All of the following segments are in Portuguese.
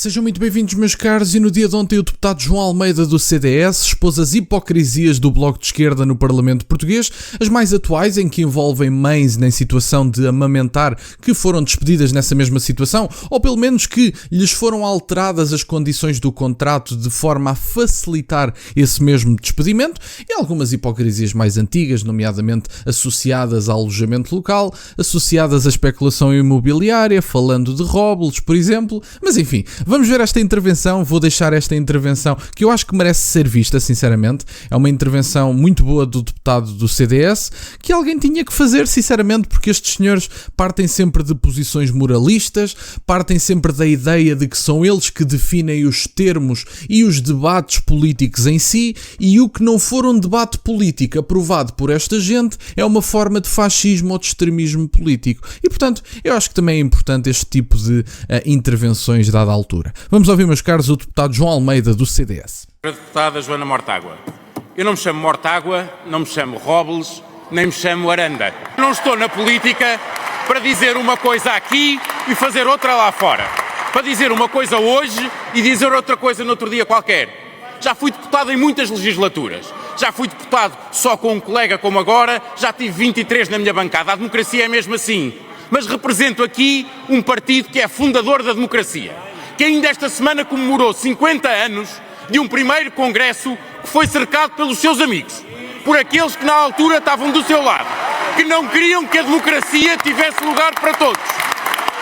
Sejam muito bem-vindos, meus caros, e no dia de ontem o deputado João Almeida do CDS expôs as hipocrisias do Bloco de Esquerda no Parlamento Português, as mais atuais, em que envolvem mães em situação de amamentar que foram despedidas nessa mesma situação, ou pelo menos que lhes foram alteradas as condições do contrato de forma a facilitar esse mesmo despedimento, e algumas hipocrisias mais antigas, nomeadamente associadas ao alojamento local, associadas à especulação imobiliária, falando de róbulos, por exemplo, mas enfim. Vamos ver esta intervenção, vou deixar esta intervenção que eu acho que merece ser vista, sinceramente. É uma intervenção muito boa do deputado do CDS, que alguém tinha que fazer, sinceramente, porque estes senhores partem sempre de posições moralistas, partem sempre da ideia de que são eles que definem os termos e os debates políticos em si, e o que não for um debate político aprovado por esta gente é uma forma de fascismo ou de extremismo político. E, portanto, eu acho que também é importante este tipo de intervenções dada a altura. Vamos ouvir, meus caros, o deputado João Almeida do CDS. A deputada Joana Mortágua. Eu não me chamo Mortágua, não me chamo Robles, nem me chamo Aranda. Não estou na política para dizer uma coisa aqui e fazer outra lá fora. Para dizer uma coisa hoje e dizer outra coisa no outro dia qualquer. Já fui deputado em muitas legislaturas. Já fui deputado só com um colega como agora, já tive 23 na minha bancada. A democracia é mesmo assim. Mas represento aqui um partido que é fundador da democracia, que ainda esta semana comemorou 50 anos de um primeiro congresso que foi cercado pelos seus amigos, por aqueles que na altura estavam do seu lado, que não queriam que a democracia tivesse lugar para todos,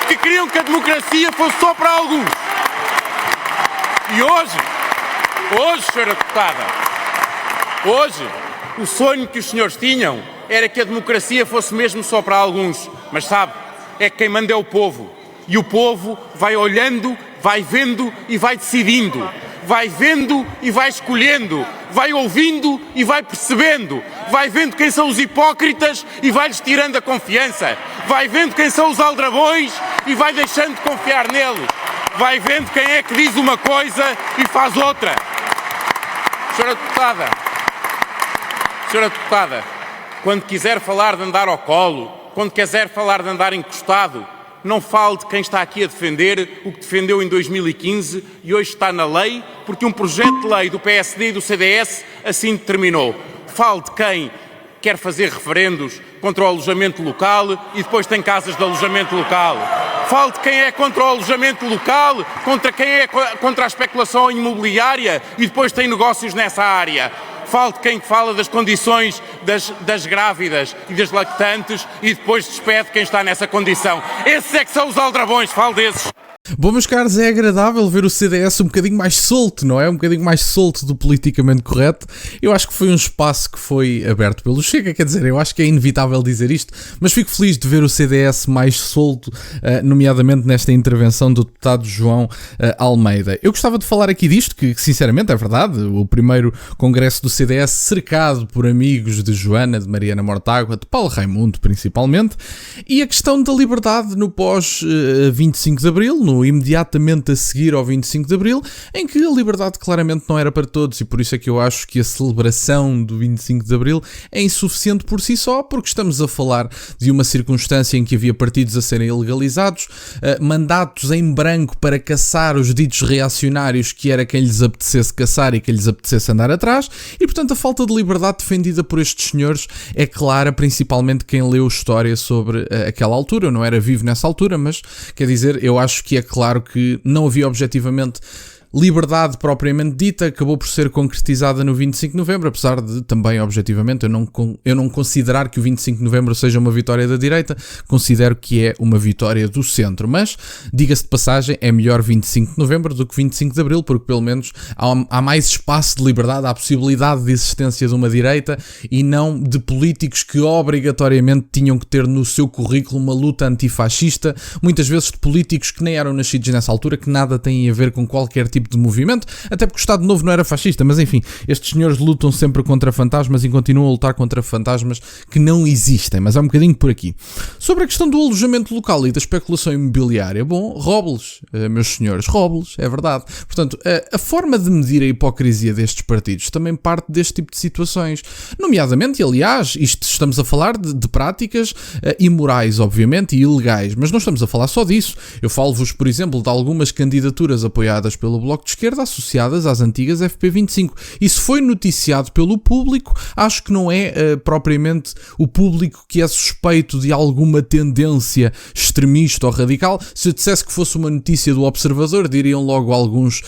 que queriam que a democracia fosse só para alguns. E hoje, senhora deputada, hoje, o sonho que os senhores tinham era que a democracia fosse mesmo só para alguns, mas sabe, é que quem manda é o povo, e o povo vai olhando, vai vendo e vai decidindo, vai vendo e vai escolhendo, vai ouvindo e vai percebendo, vai vendo quem são os hipócritas e vai-lhes tirando a confiança, vai vendo quem são os aldrabões e vai deixando de confiar neles, vai vendo quem é que diz uma coisa e faz outra. Senhora deputada, quando quiser falar de andar ao colo, quando quiser falar de andar encostado, não fale de quem está aqui a defender o que defendeu em 2015 e hoje está na lei, porque um projeto de lei do PSD e do CDS assim determinou. Fale de quem quer fazer referendos contra o alojamento local e depois tem casas de alojamento local. Fale de quem é contra o alojamento local, contra quem é contra a especulação imobiliária e depois tem negócios nessa área. Fale de quem fala das condições das grávidas e das lactantes e depois despede quem está nessa condição. Esses é que são os aldrabões, fale desses. Bom, meus caros, é agradável ver o CDS um bocadinho mais solto, não é? Um bocadinho mais solto do politicamente correto. Eu acho que foi um espaço que foi aberto pelo Chega, quer dizer, eu acho que é inevitável dizer isto, mas fico feliz de ver o CDS mais solto, nomeadamente nesta intervenção do deputado João Almeida. Eu gostava de falar aqui disto, que sinceramente é verdade, o primeiro congresso do CDS cercado por amigos de Joana, de Mariana Mortágua, de Paulo Raimundo principalmente, e a questão da liberdade no pós-25 de Abril, no imediatamente a seguir ao 25 de Abril, em que a liberdade claramente não era para todos, e por isso é que eu acho que a celebração do 25 de Abril é insuficiente por si só, porque estamos a falar de uma circunstância em que havia partidos a serem ilegalizados, mandatos em branco para caçar os ditos reacionários, que era quem lhes apetecesse caçar e quem lhes apetecesse andar atrás, e portanto a falta de liberdade defendida por estes senhores é clara, principalmente quem leu história sobre aquela altura. Eu não era vivo nessa altura, mas quer dizer, eu acho que é claro que não havia objetivamente liberdade propriamente dita, acabou por ser concretizada no 25 de novembro, apesar de também, objetivamente, eu não considerar que o 25 de novembro seja uma vitória da direita, considero que é uma vitória do centro, mas, diga-se de passagem, é melhor 25 de novembro do que 25 de abril, porque pelo menos há mais espaço de liberdade, há possibilidade de existência de uma direita e não de políticos que obrigatoriamente tinham que ter no seu currículo uma luta antifascista, muitas vezes de políticos que nem eram nascidos nessa altura, que nada têm a ver com qualquer tipo tipo de movimento, até porque o Estado Novo não era fascista, mas enfim, estes senhores lutam sempre contra fantasmas e continuam a lutar contra fantasmas que não existem, mas é um bocadinho por aqui. Sobre a questão do alojamento local e da especulação imobiliária, bom, Robles, meus senhores, Robles, é verdade. Portanto, a forma de medir a hipocrisia destes partidos também parte deste tipo de situações, nomeadamente, e aliás, isto estamos a falar de práticas imorais, obviamente, e ilegais, mas não estamos a falar só disso. Eu falo-vos, por exemplo, de algumas candidaturas apoiadas pelo Bloco de Esquerda associadas às antigas FP25. Isso foi noticiado pelo público, acho que não é propriamente o público que é suspeito de alguma tendência extremista ou radical. Se eu dissesse que fosse uma notícia do Observador, diriam logo alguns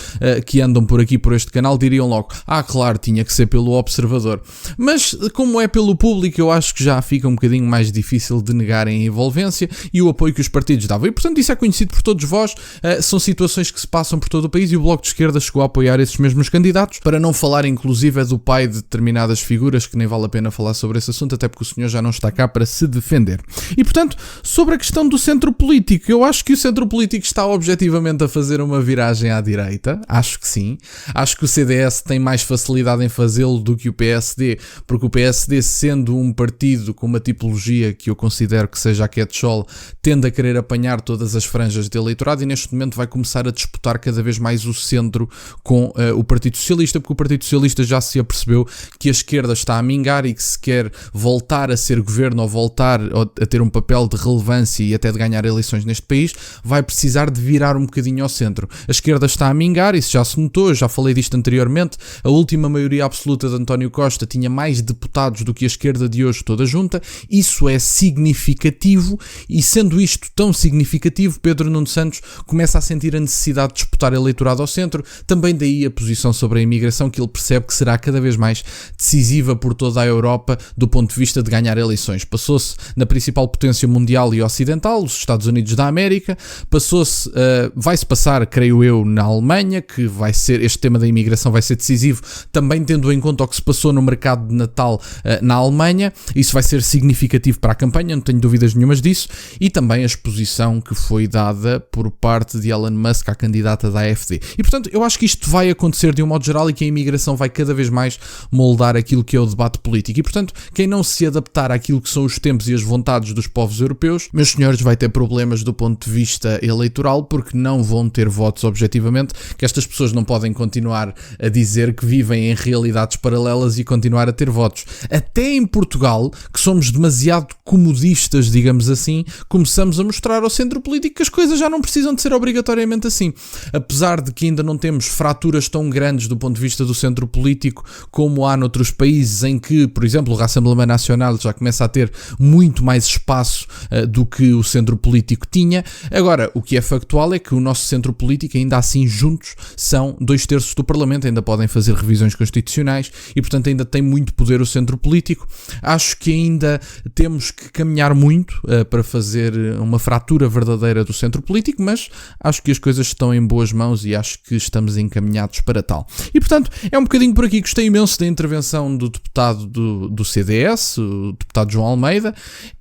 que andam por aqui por este canal, diriam logo, claro, tinha que ser pelo Observador. Mas como é pelo público, eu acho que já fica um bocadinho mais difícil de negarem a envolvência e o apoio que os partidos davam. E portanto isso é conhecido por todos vós, são situações que se passam por todo o país e o Bloco de Esquerda chegou a apoiar esses mesmos candidatos, para não falar inclusive do pai de determinadas figuras, que nem vale a pena falar sobre esse assunto, até porque o senhor já não está cá para se defender. E portanto, sobre a questão do centro político, eu acho que o centro político está objetivamente a fazer uma viragem à direita, acho que sim, acho que o CDS tem mais facilidade em fazê-lo do que o PSD, porque o PSD, sendo um partido com uma tipologia que eu considero que seja a catch-all, tende a querer apanhar todas as franjas de eleitorado e neste momento vai começar a disputar cada vez mais o centro com o Partido Socialista, porque o Partido Socialista já se apercebeu que a esquerda está a mingar e que se quer voltar a ser governo ou voltar a ter um papel de relevância e até de ganhar eleições neste país, vai precisar de virar um bocadinho ao centro. A esquerda está a mingar, isso já se notou, eu já falei disto anteriormente, a última maioria absoluta de António Costa tinha mais deputados do que a esquerda de hoje toda junta, isso é significativo e sendo isto tão significativo, Pedro Nuno Santos começa a sentir a necessidade de disputar eleitorado ao centro, também daí a posição sobre a imigração que ele percebe que será cada vez mais decisiva por toda a Europa do ponto de vista de ganhar eleições. Passou-se na principal potência mundial e ocidental, os Estados Unidos da América, passou-se, vai-se passar, creio eu, na Alemanha, que vai ser, este tema da imigração vai ser decisivo, também tendo em conta o que se passou no mercado de Natal na Alemanha, isso vai ser significativo para a campanha, não tenho dúvidas nenhumas disso, e também a exposição que foi dada por parte de Elon Musk à candidata da AfD. E portanto, eu acho que isto vai acontecer de um modo geral e que a imigração vai cada vez mais moldar aquilo que é o debate político. E portanto, quem não se adaptar àquilo que são os tempos e as vontades dos povos europeus, meus senhores, vai ter problemas do ponto de vista eleitoral, porque não vão ter votos objetivamente, que estas pessoas não podem continuar a dizer que vivem em realidades paralelas e continuar a ter votos. Até em Portugal, que somos demasiado comodistas, digamos assim, começamos a mostrar ao centro político que as coisas já não precisam de ser obrigatoriamente assim. Apesar de que ainda não temos fraturas tão grandes do ponto de vista do centro político como há noutros países em que, por exemplo, o Rassemblement Nacional já começa a ter muito mais espaço do que o centro político tinha. Agora, o que é factual é que o nosso centro político, ainda assim juntos, são 2/3 do Parlamento, ainda podem fazer revisões constitucionais e, portanto, ainda tem muito poder o centro político. Acho que ainda temos que caminhar muito para fazer uma fratura verdadeira do centro político, mas acho que as coisas estão em boas mãos e acho que estamos encaminhados para tal. E, portanto, é um bocadinho por aqui. Gostei imenso da intervenção do deputado do CDS, o deputado João Almeida,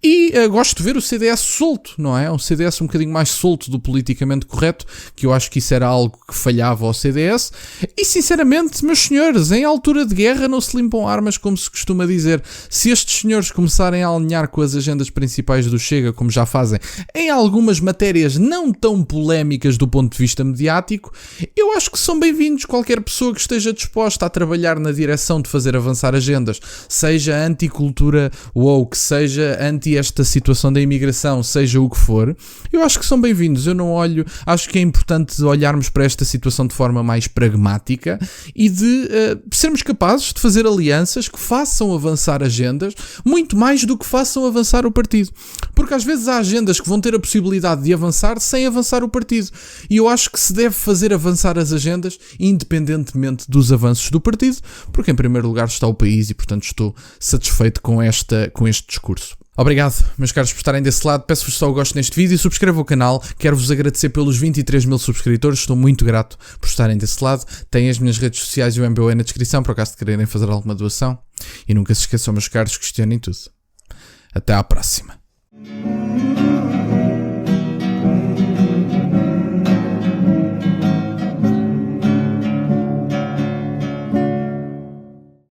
e gosto de ver o CDS solto, não é? Um CDS um bocadinho mais solto do politicamente correto, que eu acho que isso era algo que falhava ao CDS. E, sinceramente, meus senhores, em altura de guerra não se limpam armas, como se costuma dizer. Se estes senhores começarem a alinhar com as agendas principais do Chega, como já fazem, em algumas matérias não tão polémicas do ponto de vista mediático, eu acho que são bem-vindos qualquer pessoa que esteja disposta a trabalhar na direção de fazer avançar agendas, seja anti-cultura woke, seja anti esta situação da imigração, seja o que for, eu acho que são bem-vindos. Eu não olho, acho que é importante olharmos para esta situação de forma mais pragmática e de sermos capazes de fazer alianças que façam avançar agendas, muito mais do que façam avançar o partido. Porque às vezes há agendas que vão ter a possibilidade de avançar sem avançar o partido. E eu acho que se deve fazer avançar as agendas independentemente dos avanços do partido, porque em primeiro lugar está o país e, portanto, estou satisfeito com este discurso. Obrigado, meus caros, por estarem desse lado. Peço-vos só o gosto neste vídeo e subscrevam o canal. Quero-vos agradecer pelos 23.000 subscritores. Estou muito grato por estarem desse lado. Têm as minhas redes sociais e o MBA na descrição, por acaso de quererem fazer alguma doação. E nunca se esqueçam, meus caros, questionem tudo. Até à próxima.